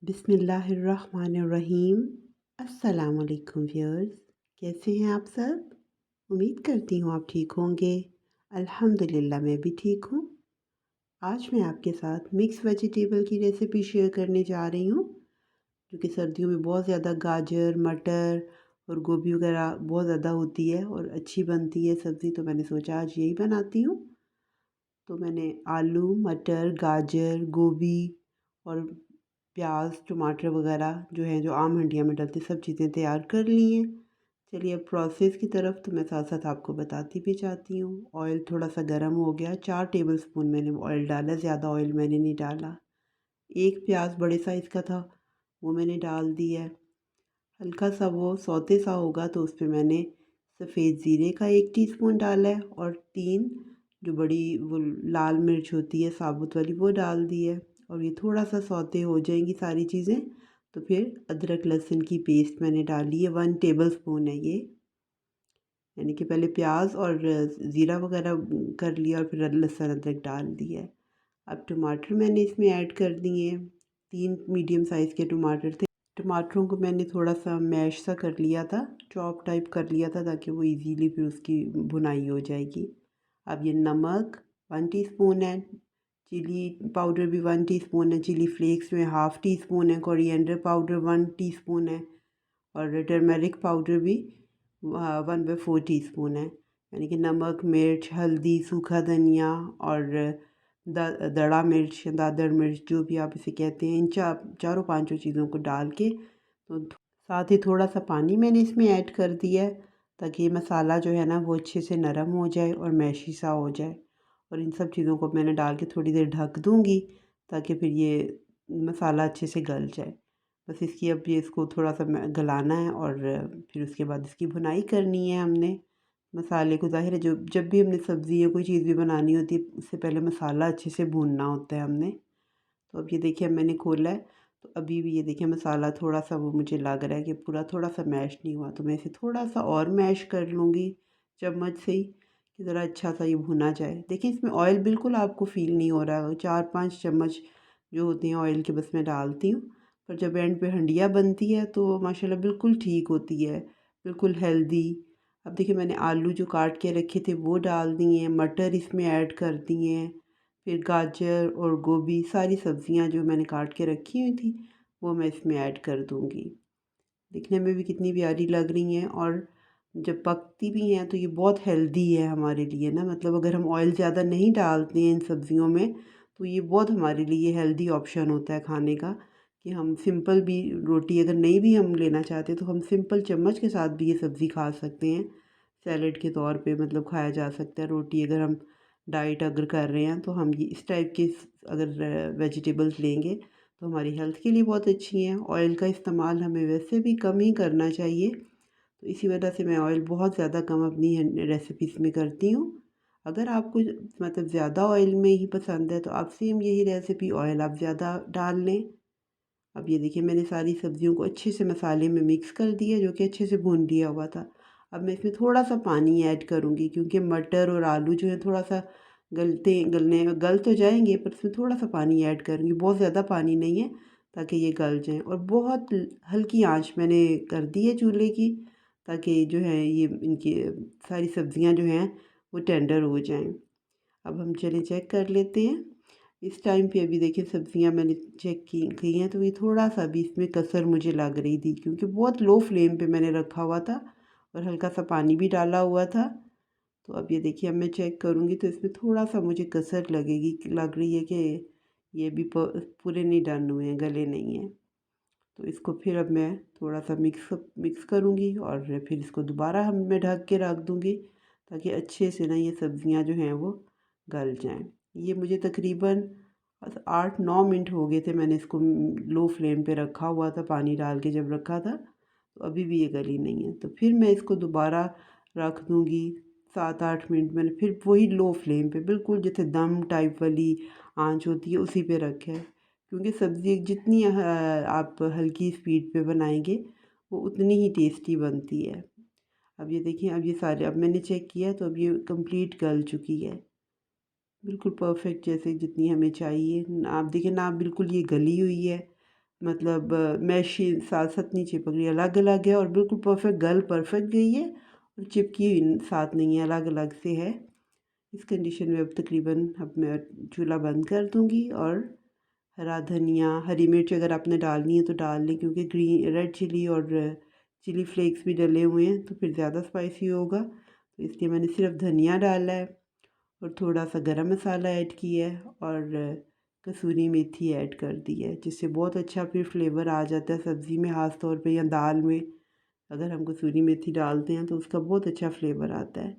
बिस्मिल्लाहिर्रहमानिर्रहीम। अस्सलाम वालेकुम व्यूअर्स, कैसे हैं आप सब? उम्मीद करती हूँ आप ठीक होंगे। अल्हम्दुलिल्लाह मैं भी ठीक हूँ। आज मैं आपके साथ मिक्स वेजिटेबल की रेसिपी शेयर करने जा रही हूँ, जो कि सर्दियों में बहुत ज़्यादा गाजर, मटर और गोभी वगैरह बहुत ज़्यादा होती है और अच्छी बनती है सब्ज़ी। तो मैंने सोचा आज यही बनाती हूँ। तो मैंने आलू, मटर, गाजर, गोभी और प्याज, टमाटर वगैरह जो है जो आम हंडिया में डलती सब चीज़ें तैयार कर ली हैं। चलिए अब प्रोसेस की तरफ तो मैं साथ साथ आपको बताती भी चाहती हूँ। ऑयल थोड़ा सा गर्म हो गया, 4 टेबलस्पून मैंने ऑयल डाला, ज़्यादा ऑयल मैंने नहीं डाला। एक प्याज बड़े साइज़ का था, वो मैंने डाल दिया है। हल्का सा वो सौते सा होगा तो उस पर मैंने सफ़ेद ज़ीरे का 1 टीस्पून डाला है और 3 जो बड़ी वो लाल मिर्च होती है साबुत वाली वो डाल दी है। और ये थोड़ा सा सौते हो जाएंगी सारी चीज़ें तो फिर अदरक लहसुन की पेस्ट मैंने डाली है, 1 टेबलस्पून है ये। यानी कि पहले प्याज और ज़ीरा वगैरह कर लिया और फिर लहसुन अदरक डाल दिया है। अब टमाटर मैंने इसमें ऐड कर दिए हैं, 3 मीडियम साइज़ के टमाटर थे। टमाटरों को मैंने थोड़ा सा मैश सा कर लिया था, चॉप टाइप कर लिया था ताकि वो इजीली फिर उसकी भुनाई हो जाएगी। अब ये नमक 1 टीस्पून है, चिली पाउडर भी 1 टीस्पून है, चिली फ्लेक्स में हाफ़ टी स्पून है, कोरिएंडर पाउडर 1 टीस्पून है और टर्मेरिक पाउडर भी 1/4 टीस्पून है। यानी कि नमक, मिर्च, हल्दी, सूखा धनिया और दड़ा मिर्च, दादर मिर्च जो भी आप इसे कहते हैं, इन चारों पांचों चीज़ों को डाल के तो साथ ही थोड़ा सा पानी मैंने इसमें ऐड कर दिया है ताकि ये मसाला जो है ना वो अच्छे से नरम हो जाए और मैशी सा हो जाए। और इन सब चीज़ों को मैंने डाल के थोड़ी देर ढक दूँगी ताकि फिर ये मसाला अच्छे से गल जाए। बस इसको थोड़ा सा गलाना है और फिर उसके बाद इसकी भुनाई करनी है हमने। मसाले को ज़ाहिर है जो जब भी हमने सब्ज़ी या कोई चीज़ भी बनानी होती है उससे पहले मसाला अच्छे से भूनना होता है हमने। तो अब ये देखिए मैंने खोला है तो अभी भी ये देखिए मसाला थोड़ा सा वो मुझे लग रहा है कि पूरा थोड़ा सा मैश नहीं हुआ, तो मैं इसे थोड़ा सा और मैश कर लूँगी चम्मच से ही कि ज़रा अच्छा सा ये भुना जाए। देखिए इसमें ऑयल बिल्कुल आपको फ़ील नहीं हो रहा है, 4-5 चम्मच जो होते हैं ऑयल के बस मैं डालती हूँ। पर जब एंड पे हंडिया बनती है तो माशाल्लाह बिल्कुल ठीक होती है, बिल्कुल हेल्दी। अब देखिए मैंने आलू जो काट के रखे थे वो डाल दिए हैं, मटर इसमें ऐड कर दिए हैं, फिर गाजर और गोभी सारी सब्जियां जो मैंने काट के रखी हुई थी वो मैं इसमें ऐड कर दूंगी। दिखने में भी कितनी प्यारी लग रही हैं और जब पकती भी हैं तो ये बहुत हेल्दी है हमारे लिए ना, मतलब अगर हम ऑयल ज़्यादा नहीं डालते हैं इन सब्जियों में तो ये बहुत हमारे लिए हेल्दी ऑप्शन होता है खाने का कि हम सिंपल भी रोटी अगर नहीं भी हम लेना चाहते तो हम सिंपल चम्मच के साथ भी ये सब्ज़ी खा सकते हैं। सैलेड के तौर पे मतलब खाया जा सकता है रोटी, अगर हम डाइट अगर कर रहे हैं तो हम ये इस टाइप के अगर वेजिटेबल्स लेंगे तो हमारी हेल्थ के लिए बहुत अच्छी हैं। ऑयल का इस्तेमाल हमें वैसे भी कम ही करना चाहिए, तो इसी वजह से मैं ऑयल बहुत ज़्यादा कम अपनी रेसिपीज़ में करती हूँ। अगर आपको मतलब ज़्यादा ऑयल में ही पसंद है तो आप सेम यही रेसिपी ऑयल आप ज़्यादा डाल लें। अब ये देखिए मैंने सारी सब्जियों को अच्छे से मसाले में मिक्स कर दिया जो कि अच्छे से भून लिया हुआ था। अब मैं इसमें थोड़ा सा पानी ऐड करूँगी क्योंकि मटर और आलू जो है थोड़ा सा गल तो जाएंगे पर इसमें थोड़ा सा पानी ऐड करूँगी, बहुत ज़्यादा पानी नहीं है ताकि ये गल जाएँ। और बहुत हल्की आंच मैंने कर दी है चूल्हे की ताकि जो है ये इनकी सारी सब्जियां जो हैं वो टेंडर हो जाएं। अब हम चलिए चेक कर लेते हैं। इस टाइम पे अभी देखिए सब्जियां मैंने चेक की हैं तो ये थोड़ा सा भी इसमें कसर मुझे लग रही थी क्योंकि बहुत लो फ्लेम पे मैंने रखा हुआ था और हल्का सा पानी भी डाला हुआ था। तो अब ये देखिए अब मैं चेक करूँगी तो इसमें थोड़ा सा मुझे कसर लग रही है कि ये भी पूरे नहीं डन हुए हैं, गले नहीं हैं। तो इसको फिर अब मैं थोड़ा सा मिक्स करूँगी और फिर इसको दोबारा मैं ढक के रख दूँगी ताकि अच्छे से ना ये सब्जियां जो हैं वो गल जाएं। ये मुझे तकरीबन 8-9 मिनट हो गए थे, मैंने इसको लो फ्लेम पे रखा हुआ था, पानी डाल के जब रखा था तो अभी भी ये गली नहीं है। तो फिर मैं इसको दोबारा रख दूँगी 7-8 मिनट, मैंने फिर वही लो फ्लेम पे बिल्कुल जैसे दम टाइप वाली आंच होती है उसी पे रखा है क्योंकि सब्ज़ी जितनी आप हल्की स्पीड पे बनाएंगे वो उतनी ही टेस्टी बनती है। अब ये देखिए अब ये सारे अब मैंने चेक किया तो अब ये कंप्लीट गल चुकी है, बिल्कुल परफेक्ट जैसे जितनी हमें चाहिए। आप देखिए ना बिल्कुल ये गली हुई है मतलब मैशी साथ साथ नहीं चिपक रही, अलग अलग है और बिल्कुल परफेक्ट गल परफेक्ट गई है और चिपकी हुई साथ नहीं है, अलग अलग से है। इस कंडीशन में अब मैं चूल्हा बंद कर दूँगी और हरा धनिया, हरी मिर्च अगर आपने डालनी है तो डाल लें, क्योंकि ग्रीन रेड चिली और चिली फ्लेक्स भी डले हुए हैं तो फिर ज़्यादा स्पाइसी होगा, तो इसलिए मैंने सिर्फ धनिया डाला है और थोड़ा सा गरम मसाला ऐड किया है और कसूरी मेथी ऐड कर दी है, जिससे बहुत अच्छा फिर फ्लेवर आ जाता है सब्ज़ी में, ख़ास तौर पे या दाल में अगर हम कसूरी मेथी डालते हैं तो उसका बहुत अच्छा फ्लेवर आता है।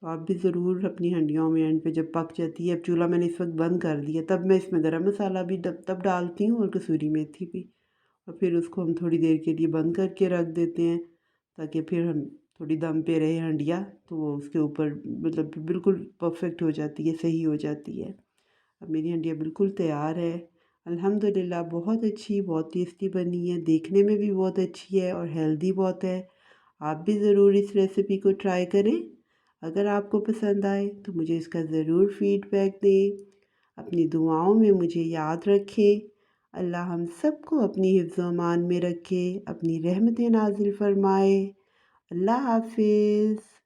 तो आप भी ज़रूर अपनी हंडियों में एंड पे जब पक जाती है, अब चूल्हा मैंने इस वक्त बंद कर दिया, तब मैं इसमें गरम मसाला भी तब डालती हूँ और कसूरी मेथी भी, और फिर उसको हम थोड़ी देर के लिए बंद करके रख देते हैं ताकि फिर हम थोड़ी दम पे रहे हंडिया, तो वो उसके ऊपर मतलब बिल्कुल परफेक्ट हो जाती है, सही हो जाती है। अब मेरी हंडिया बिल्कुल तैयार है अल्हम्दुलिल्लाह, बहुत अच्छी बहुत टेस्टी बनी है, देखने में भी बहुत अच्छी है और हेल्दी बहुत है। आप भी ज़रूर इस रेसिपी को ट्राई करें। अगर आपको पसंद आए तो मुझे इसका ज़रूर फीडबैक दें। अपनी दुआओं में मुझे याद रखें। अल्लाह हम सबको अपनी हिफ्ज़ व अमान में रखे, अपनी रहमतें नाज़िल फ़रमाए। अल्लाह हाफ़िज़।